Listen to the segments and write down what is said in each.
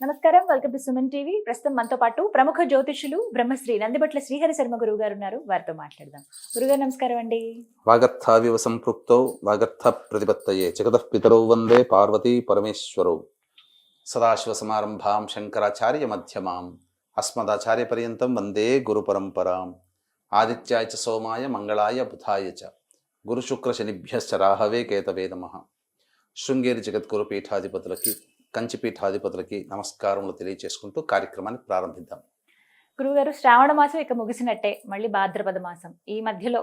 నమస్కారం, welcome to Suman TV. ప్రస్తుతం మనతో పాటు ప్రముఖ జ్యోతిషులు బ్రహ్మశ్రీ నందిబట్ల శ్రీహరి శర్మ గురువు గారు ఉన్నారు. వారితో మాట్లాడదాం. గురుగారు నమస్కారం అండి. వాగర్థావివ సంపృక్తౌ వాగర్థ ప్రతిపత్తయే జగతః పితరౌ వందే పార్వతీ పరమేశ్వరౌ. సదాశివ సమారంభాం శంకరాచార్య మధ్యమాం అస్మదాచార్య పర్యంతం వందే గురు పరంపరాం. ఆదిత్యాయ చ సోమాయ మంగళాయ బుధాయ చ గురు శుక్ర శనిభ్యశ్చ రాహవే కేతవే నమః. శృంగేరి జగద్గురు పీఠాధిపతులకి కంచి పీఠాధిపతులకి నమస్కారములు తెలియచేసుకుంటూ కార్యక్రమాన్ని ప్రారంభిద్దాం. గురుగారు, శ్రావణ మాసం ఇక ముగిసినట్టే, మళ్ళీ భాద్రపద మాసం ఈ మధ్యలో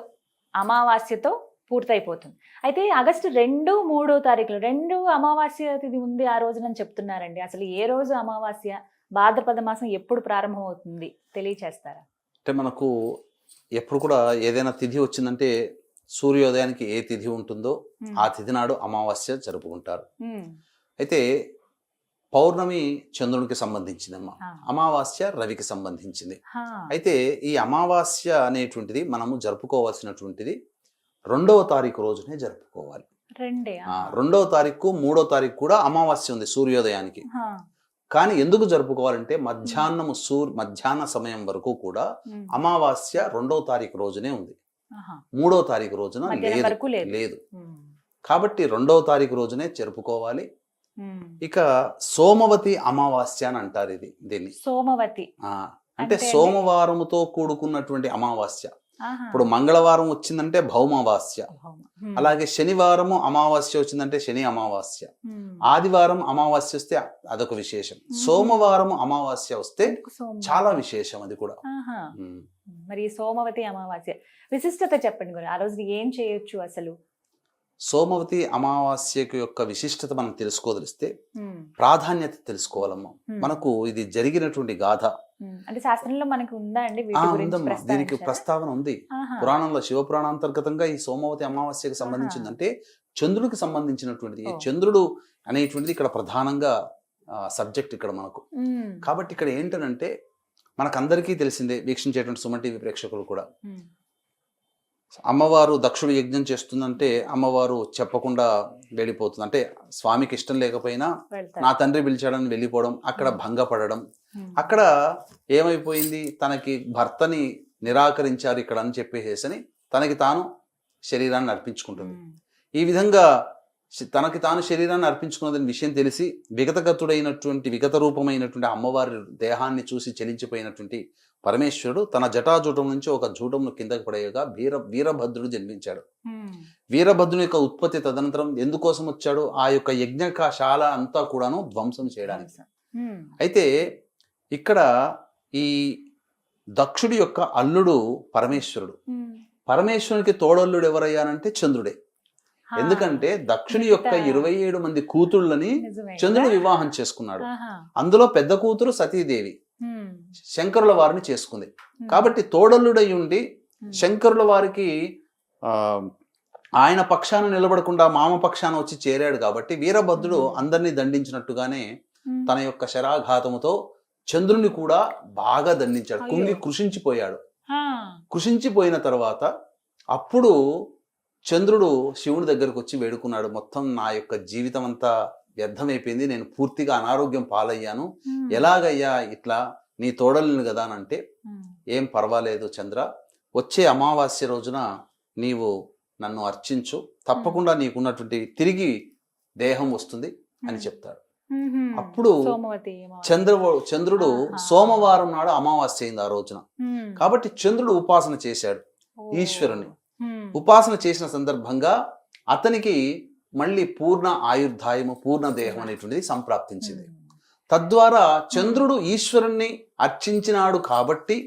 అమావాస్యతో పూర్తయిపోతుంది. అయితే ఆగస్టు 2, 3 తారీఖులు 2 అమావాస్య తిథి ఉంది ఆ రోజునని చెప్తున్నారండి. అసలు ఏ రోజు అమావాస్య, భాద్రపద మాసం ఎప్పుడు ప్రారంభం అవుతుంది తెలియచేస్తారా? అంటే మనకు ఎప్పుడు కూడా ఏదైనా తిథి వచ్చిందంటే సూర్యోదయానికి ఏ తిథి ఉంటుందో ఆ తిథి నాడు అమావాస్య జరుపుకుంటారు. అయితే పౌర్ణమి చంద్రునికి సంబంధించిందమ్మా, అమావాస్య రవికి సంబంధించింది. అయితే ఈ అమావాస్య అనేటువంటిది మనము జరుపుకోవాల్సినటువంటిది 2వ తారీఖు రోజునే జరుపుకోవాలి. 2వ తారీఖు 3వ తారీఖు కూడా అమావాస్య ఉంది సూర్యోదయానికి. కానీ ఎందుకు జరుపుకోవాలంటే మధ్యాహ్న సమయం వరకు కూడా అమావాస్య 2వ తారీఖు రోజునే ఉంది, 3వ తారీఖు రోజున లేదు. కాబట్టి 2వ తారీఖు రోజునే జరుపుకోవాలి. ఇక సోమవతి అమావాస్య అని అంటారు దీన్ని. సోమవతి అంటే సోమవారముతో కూడుకున్నటువంటి అమావాస్య. ఇప్పుడు మంగళవారం వచ్చిందంటే భౌమావాస్య, అలాగే శనివారము అమావాస్య వచ్చిందంటే శని అమావాస్య, ఆదివారం అమావాస్య వస్తే అదొక విశేషం, సోమవారం అమావాస్య వస్తే చాలా విశేషం అది కూడా. మరి సోమవతి అమావాస్య విశిష్టత చెప్పండి గురు. ఆ రోజు ఏం చేయొచ్చు అసలు? సోమవతి అమావాస్యకు యొక్క విశిష్టత మనం తెలుసుకోదలిస్తే ప్రాధాన్యత తెలుసుకోవాలమ్మా. మనకు ఇది జరిగినటువంటి గాథ అంటే శాస్త్రంలో మనకు ఉందా అండి? దీనికి ప్రస్తావన ఉంది పురాణంలో. శివపురాణాంతర్గతంగా ఈ సోమవతి అమావాస్యకు సంబంధించిందంటే చంద్రుడికి సంబంధించినటువంటిది. ఈ చంద్రుడు అనేటువంటిది ఇక్కడ ప్రధానంగా సబ్జెక్ట్ ఇక్కడ మనకు. కాబట్టి ఇక్కడ ఏంటనంటే మనకందరికీ తెలిసిందే, వీక్షించేటువంటి సుమన్ టీవీ ప్రేక్షకులు కూడా, అమ్మవారు దక్షుడు యజ్ఞం చేస్తుందంటే అమ్మవారు చెప్పకుండా వెళ్ళిపోతుంది. అంటే స్వామికి ఇష్టం లేకపోయినా నా తండ్రి పిలిచాడని వెళ్ళిపోవడం, అక్కడ భంగపడడం. అక్కడ ఏమైపోయింది, తనకి భర్తని నిరాకరించారు ఇక్కడ అని చెప్పేసేసని తనకి తాను శరీరాన్ని అర్పించుకుంటుంది. ఈ విధంగా తనకి తాను శరీరాన్ని అర్పించుకున్నదని విషయం తెలిసి విగత రూపమైనటువంటి అమ్మవారి దేహాన్ని చూసి చెలించిపోయినటువంటి పరమేశ్వరుడు తన జటాజూటం నుంచి ఒక జూటంను కిందకి పడేయగా వీరభద్రుడు జన్మించాడు. వీరభద్రుని యొక్క ఉత్పత్తి తదనంతరం ఎందుకోసం వచ్చాడు? ఆ యొక్క యజ్ఞశాల అంతా కూడాను ధ్వంసం చేయడానికి. అయితే ఇక్కడ ఈ దక్షుడి యొక్క అల్లుడు పరమేశ్వరుడు. పరమేశ్వరునికి తోడల్లుడు ఎవరయ్యానంటే చంద్రుడే. ఎందుకంటే దక్షుని యొక్క 27 మంది కూతుళ్ళని చంద్రుడు వివాహం చేసుకున్నాడు. అందులో పెద్ద కూతురు సతీదేవి శంకరుల వారిని చేసుకుంది. కాబట్టి తోడల్లుడై ఉండి శంకరుల వారికి ఆయన పక్షాన నిలబడకుండా మామ పక్షాన వచ్చి చేరాడు. కాబట్టి వీరభద్రుడు అందరినీ దండించినట్టుగానే తన యొక్క శరాఘాతముతో చంద్రుని కూడా బాగా దండించాడు. కృషించిపోయాడు. కృషించిపోయిన తర్వాత అప్పుడు చంద్రుడు శివుని దగ్గరకు వచ్చి వేడుకున్నాడు, మొత్తం నా యొక్క జీవితం అంతా వ్యర్థమైపోయింది, నేను పూర్తిగా అనారోగ్యం పాలయ్యాను, ఎలాగయ్యా ఇట్లా, నీ తోడలిని కదా అని అంటే, ఏం పర్వాలేదు చంద్ర, వచ్చే అమావాస్య రోజున నీవు నన్ను అర్చించు, తప్పకుండా నీకున్నటువంటి తిరిగి దేహం వస్తుంది అని చెప్తాడు. అప్పుడు చంద్రుడు సోమవారం నాడు అమావాస్య అయింది ఆ రోజున. కాబట్టి చంద్రుడు ఉపాసన చేశాడు ఈశ్వరుని. ఉపాసన చేసిన సందర్భంగా అతనికి మళ్ళీ పూర్ణ ఆయుర్దాయము, పూర్ణ దేహం అనేటువంటిది సంప్రాప్తించింది. తద్వారా చంద్రుడు ఈశ్వరుణ్ణి అర్చించినాడు కాబట్టి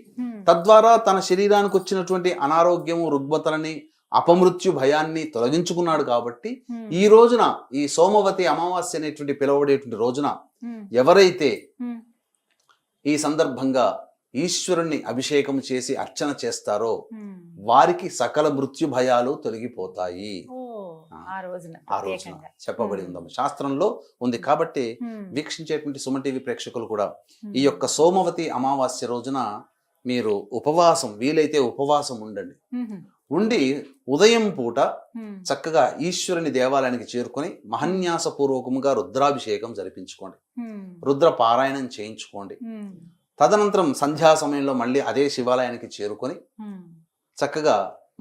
తద్వారా తన శరీరానికి వచ్చినటువంటి అనారోగ్యము, రుగ్మతలని, అపమృత్యు భయాన్ని తొలగించుకున్నాడు. కాబట్టి ఈ రోజున ఈ సోమవతి అమావాస్య అనేటువంటి పిలువబడేటువంటి రోజున ఎవరైతే ఈ సందర్భంగా ఈశ్వరుణ్ణి అభిషేకం చేసి అర్చన చేస్తారో వారికి సకల మృత్యు భయాలు తొలగిపోతాయి. ఆ రోజున చెప్పబడి ఉందమ్మ, శాస్త్రంలో ఉంది. కాబట్టి వీక్షించేటువంటి సుమన్ టీవీ ప్రేక్షకులు కూడా ఈ యొక్క సోమవతి అమావాస్య రోజున మీరు ఉపవాసం, వీలైతే ఉపవాసం ఉండండి. ఉండి ఉదయం పూట చక్కగా ఈశ్వరుని దేవాలయానికి చేరుకొని మహన్యాసపూర్వకముగా రుద్రాభిషేకం జరిపించుకోండి, రుద్ర పారాయణం చేయించుకోండి. తదనంతరం సంధ్యా సమయంలో మళ్ళీ అదే శివాలయానికి చేరుకొని చక్కగా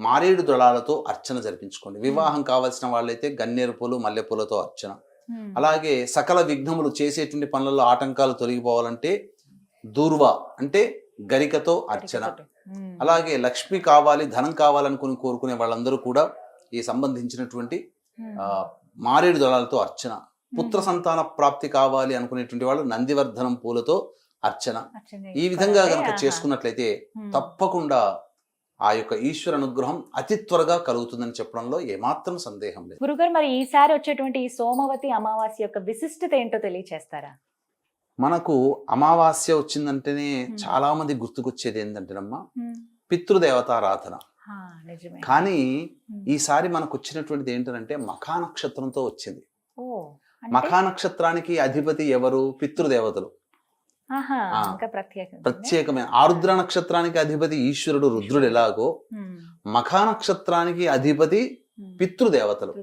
మారేడు దళాలతో అర్చన జరిపించుకోండి. వివాహం కావాల్సిన వాళ్ళైతే గన్నేరు పూలు మల్లెపూలతో అర్చన. అలాగే సకల విఘ్నములు చేసేటువంటి పనులలో ఆటంకాలు తొలగిపోవాలంటే దూర్వా అంటే గరికతో అర్చన. అలాగే లక్ష్మి కావాలి, ధనం కావాలనుకుని కోరుకునే వాళ్ళందరూ కూడా ఈ సంబంధించినటువంటి మారేడు దళాలతో అర్చన. పుత్ర సంతాన ప్రాప్తి కావాలి అనుకునేటువంటి వాళ్ళు నందివర్ధనం పూలతో అర్చన. ఈ విధంగా గనక చేసుకున్నట్లయితే తప్పకుండా ఆ యొక్క ఈశ్వర అనుగ్రహం అతి త్వరగా కలుగుతుందని చెప్పడంలో ఏమాత్రం సందేహం లేదు. గురుగారు, మరి ఈసారి వచ్చేటువంటి ఈ సోమవతి అమావాస్య యొక్క విశిష్టత ఏంటో తెలియచేస్తారా? మనకు అమావాస్య వచ్చిందంటేనే చాలా మంది గుర్తుకొచ్చేది ఏంటంటేనమ్మా పితృదేవతారాధన. కానీ ఈసారి మనకు వచ్చినటువంటిది ఏంటంటే మఖా నక్షత్రంతో వచ్చింది. మఖా నక్షత్రానికి అధిపతి ఎవరు? పితృదేవతలు. ప్రత్యేకమైన ఆరుద్ర నక్షత్రానికి అధిపతి ఈశ్వరుడు రుద్రుడు ఎలాగో మఖా నక్షత్రానికి అధిపతి పితృదేవతలు.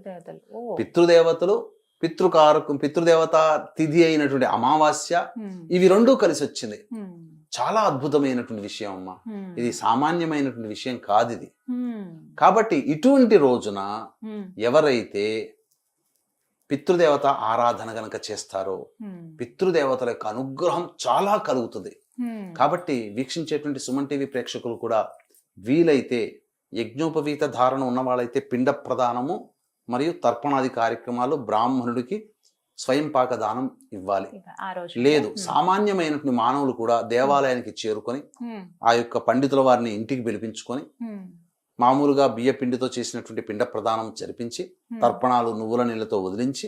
పితృదేవతలు, పితృదేవత తిథి అయినటువంటి అమావాస్య, ఇవి రెండూ కలిసి వచ్చింది. చాలా అద్భుతమైనటువంటి విషయం అమ్మా, ఇది సామాన్యమైనటువంటి విషయం కాదు ఇది. కాబట్టి ఇటువంటి రోజున ఎవరైతే పితృదేవత ఆరాధన గనక చేస్తారో పితృదేవతల యొక్క అనుగ్రహం చాలా కలుగుతుంది. కాబట్టి వీక్షించేటువంటి సుమన్ టీవీ ప్రేక్షకులు కూడా వీలైతే యజ్ఞోపవీత ధారణ ఉన్న వాళ్ళైతే పిండ ప్రదానము మరియు తర్పణాది కార్యక్రమాలు బ్రాహ్మణుడికి స్వయం పాక దానం ఇవ్వాలి. లేదు సామాన్యమైనటువంటి మానవులు కూడా దేవాలయానికి చేరుకొని ఆ యొక్క పండితుల వారిని ఇంటికి పిలిపించుకొని మామూలుగా బియ్య పిండితో చేసినటువంటి పిండ ప్రదానం జరిపించి తర్పణాలు నువ్వుల నీళ్లతో వదిలించి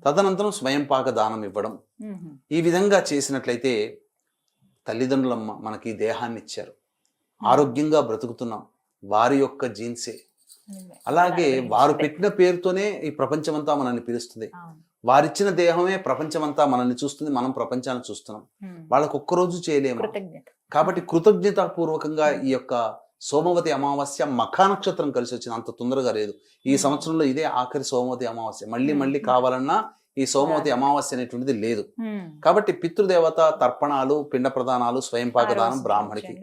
తదనంతరం స్వయం పాక దానం ఇవ్వడం. ఈ విధంగా చేసినట్లయితే తల్లిదండ్రులమ్మ మనకి దేహాన్ని ఇచ్చారు, ఆరోగ్యంగా బ్రతుకుతున్నాం, వారి యొక్క జీన్సే. అలాగే వారు పెట్టిన పేరుతోనే ఈ ప్రపంచమంతా మనల్ని పిలుస్తుంది. వారిచ్చిన దేహమే ప్రపంచమంతా మనల్ని చూస్తుంది, మనం ప్రపంచాన్ని చూస్తున్నాం. వాళ్ళకు ఒక్కరోజు చేయలేము. కాబట్టి కృతజ్ఞతాపూర్వకంగా ఈ యొక్క సోమవతి అమావాస్య మఖా నక్షత్రం కలిసి వచ్చింది, అంత తొందరగా లేదు. ఈ సంవత్సరంలో ఇదే ఆఖరి సోమవతి అమావాస్య. మళ్ళీ కావాలన్నా ఈ సోమవతి అమావాస్య అనేటువంటిది లేదు. కాబట్టి పితృదేవత తర్పణాలు, పిండ ప్రదానాలు, స్వయం పాకదానం బ్రాహ్మడికి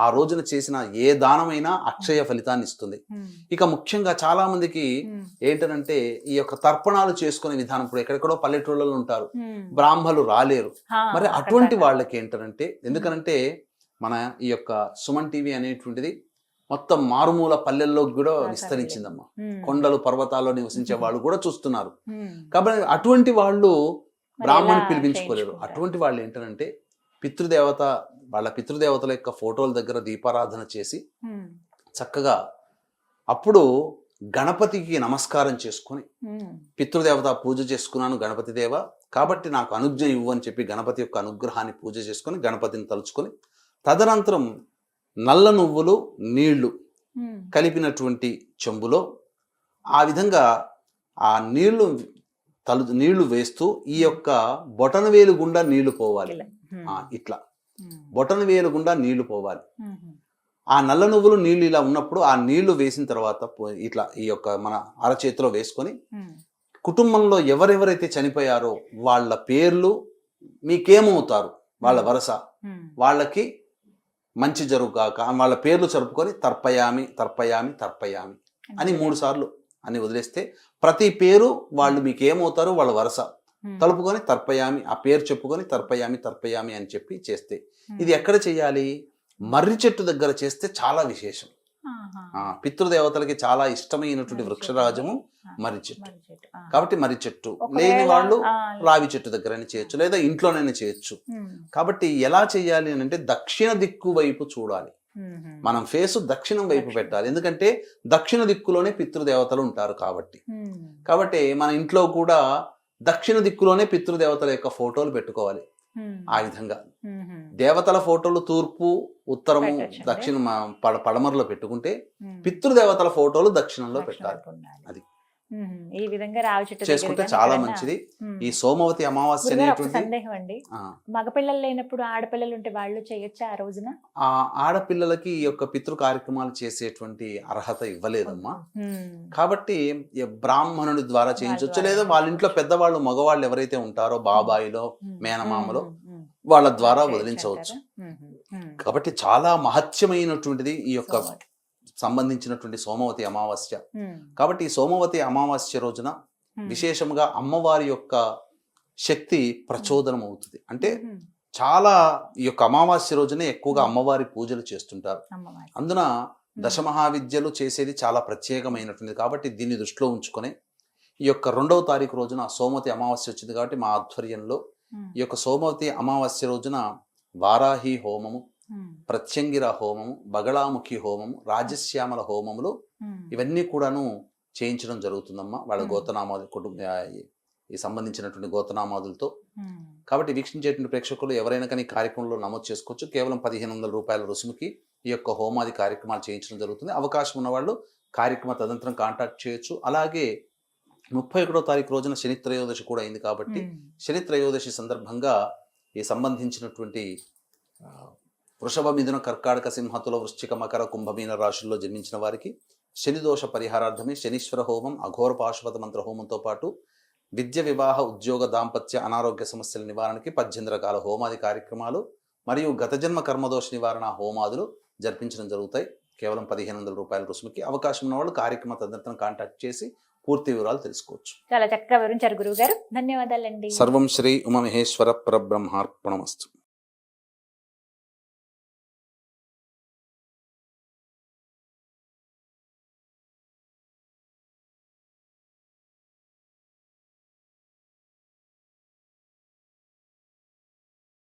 ఆ రోజున చేసిన ఏ దానమైనా అక్షయ ఫలితాన్ని ఇస్తుంది. ఇక ముఖ్యంగా చాలా మందికి ఏంటంటే ఈ యొక్క తర్పణాలు చేసుకునే విధానం, ఇప్పుడు ఎక్కడెక్కడో పల్లెటూళ్ళలో ఉంటారు, బ్రాహ్మలు రాలేరు. మరి అటువంటి వాళ్ళకి ఏంటంటే, ఎందుకనంటే మన ఈ యొక్క సుమన్ టీవీ అనేటువంటిది మొత్తం మారుమూల పల్లెల్లో కూడా విస్తరించిందమ్మా. కొండలు పర్వతాల్లో నివసించే వాళ్ళు కూడా చూస్తున్నారు. కాబట్టి అటువంటి వాళ్ళు బ్రాహ్మణి పిలిపించుకోలేరు. అటువంటి వాళ్ళు ఏంటంటే వాళ్ళ పితృదేవతల యొక్క ఫోటోల దగ్గర దీపారాధన చేసి చక్కగా అప్పుడు గణపతికి నమస్కారం చేసుకొని, పితృదేవత పూజ చేసుకున్నాను గణపతి దేవ, కాబట్టి నాకు అనుజ్ఞ ఇవ్వు అని చెప్పి గణపతి యొక్క అనుగ్రహాన్ని పూజ చేసుకొని గణపతిని తలుచుకొని తదనంతరం నల్ల నువ్వులు నీళ్లు కలిపినటువంటి చెంబులో ఆ విధంగా ఆ నీళ్లు వేస్తూ ఈ యొక్క బొటనవేలు గుండా నీళ్లు పోవాలి. ఇట్లా బొటనవేలు గుండా నీళ్లు పోవాలి. ఆ నల్ల నువ్వులు నీళ్లు ఇలా ఉన్నప్పుడు ఆ నీళ్లు వేసిన తర్వాత ఇట్లా ఈ యొక్క మన అరచేతిలో వేసుకొని కుటుంబంలో ఎవరెవరైతే చనిపోయారో వాళ్ళ పేర్లు మీకేమవుతారు, వాళ్ళ వరస వాళ్ళకి మంచి జరుగుగాక వాళ్ళ పేర్లు జరుపుకొని తర్పయామి తర్పయామి తర్పయామి అని 3 సార్లు అని వదిలేస్తే ప్రతి పేరు వాళ్ళు మీకు ఏమవుతారు వాళ్ళ వరస తలుపుకొని తర్పయామి, ఆ పేరు చెప్పుకొని తర్పయామి తర్పయామి అని చెప్పి చేస్తే, ఇది ఎక్కడ చేయాలి? మర్రి చెట్టు దగ్గర చేస్తే చాలా విశేషం. పితృదేవతలకి చాలా ఇష్టమైనటువంటి వృక్షరాజము మర్రి చెట్టు. కాబట్టి మర్రి చెట్టు లేని వాళ్ళు రావి చెట్టు దగ్గరైనా చేయొచ్చు, లేదా ఇంట్లోనైనా చేయొచ్చు. కాబట్టి ఎలా చేయాలి అని అంటే దక్షిణ దిక్కు వైపు చూడాలి. మనం ఫేసు దక్షిణం వైపు పెట్టాలి. ఎందుకంటే దక్షిణ దిక్కులోనే పితృదేవతలు ఉంటారు కాబట్టి మన ఇంట్లో కూడా దక్షిణ దిక్కులోనే పితృదేవతల యొక్క ఫోటోలు పెట్టుకోవాలి. ఆ విధంగా దేవతల ఫోటోలు తూర్పు, ఉత్తరము, దక్షిణ పడమరలో పెట్టుకుంటే పితృదేవతల ఫోటోలు దక్షిణంలో పెట్టాలి. అది ఈ విధంగా రావి చెట్టు దగ్గర చేసుకుంటే గాని చాలా ఎక్కడైనా- మంచిది. ఉమ్. ఈ సోమవతి అమావాస్య గురుగారు, ఒక అనేటువంటి సందేహం అండి, ఆ, మగపిల్లలు లేనప్పుడు ఆడపిల్లలు ఉంటే వాళ్ళు చేయొచ్చా ఆ రోజున? ఆ ఆడపిల్లలకి ఈ యొక్క పితృ కార్యక్రమాలు చేసేటువంటి అర్హత ఇవ్వలేదమ్మా. ఉమ్. కాబట్టి ఈ బ్రాహ్మణుడి ద్వారా చేయించవచ్చు, ద్వారా. లేదా వాళ్ళ ఇంట్లో పెద్దవాళ్ళు మగవాళ్ళు ఎవరైతే ఉంటారో బాబాయిలో ఉమ్. మేనమామలో ఉమ్. ఉమ్. వాళ్ళ ద్వారా చేయొచ్చు వదిలించవచ్చు. అంటారా? ఉమ్. కాబట్టి చాలా మహత్యమైనటువంటిది ఈ యొక్క సోమవారం. సంబంధించినటువంటి సోమవతి అమావాస్య. ఉమ్. కాబట్టి ఈ సోమవతి అమావాస్య రోజున ఉమ్. విశేషంగా అమ్మవారి యొక్క శక్తి ప్రచోదనం అవుతుంది. అంటే ఉమ్. చాలా ఈ యొక్క అమావాస్య రోజునే ఎక్కువగా అమ్మవారి పూజలు చేస్తుంటారు. అమ్మవారు. అందున దశమహావిద్యలు చేసేది చాలా ప్రత్యేకమైనటువంటిది. కాబట్టి దీన్ని దృష్టిలో ఉంచుకొని ఈ యొక్క 2వ తారీఖు రోజున సోమవతి అమావాస్య వచ్చింది కాబట్టి మా ఆధ్వర్యంలో ఉమ్. ఈ యొక్క సోమవతి అమావాస్య రోజున వారాహి హోమము, ఉమ్. ప్రత్యంగిర హోమము, బగళాముఖి హోమము, రాజశ్యామల హోమములు ఉమ్. ఇవన్నీ కూడాను చేయించడం జరుగుతుందమ్మా వాళ్ళ మ్మ్. గోతనామాది కుటుంబ ఈ సంబంధించినటువంటి గోతనామాదులతో. ఉమ్. కాబట్టి వీక్షించేటువంటి ప్రేక్షకులు ఎవరైనా కానీ ఈ కార్యక్రమంలో నమోదు చేసుకోవచ్చు. కేవలం 1500 రూపాయల రుసుముకి ఈ యొక్క హోమాది కార్యక్రమాలు చేయించడం జరుగుతుంది. అవకాశం ఉన్న వాళ్ళు కార్యక్రమ తదనంతరం కాంటాక్ట్ చేయొచ్చు. అలాగే 31వ తారీఖు రోజున శని త్రయోదశి కూడా అయింది కాబట్టి ఉమ్. శని త్రయోదశి సందర్భంగా ఈ సంబంధించినటువంటి వృషభ, మిథున, కర్కాటక, సింహతుల, వృశ్చిక, మకర, కుంభమీన రాశుల్లో జన్మించిన వారికి శని దోష పరిహారార్థమే శనీశ్వర హోమం, అఘోర పాశుపత మంత్ర హోమంతో పాటు విద్య, వివాహ, ఉద్యోగ, దాంపత్య, అనారోగ్య సమస్యల నివారణకి 18 రకాల హోమాది కార్యక్రమాలు మరియు గత జన్మ కర్మదోష నివారణ హోమాదులు జరిపించడం జరుగుతాయి. కేవలం 1500 రూపాయల రుసుముకి. అవకాశం ఉన్న వాళ్ళు కార్యక్రమ తదనంతరం కాంటాక్ట్ చేసి పూర్తి వివరాలు తెలుసుకోవచ్చు. చాలా చక్కగా వివరించారు గురువు గారు, ధన్యవాదాలండి. సర్వం శ్రీ ఉమామహేశ్వర పరబ్రహ్మార్పణమస్తు.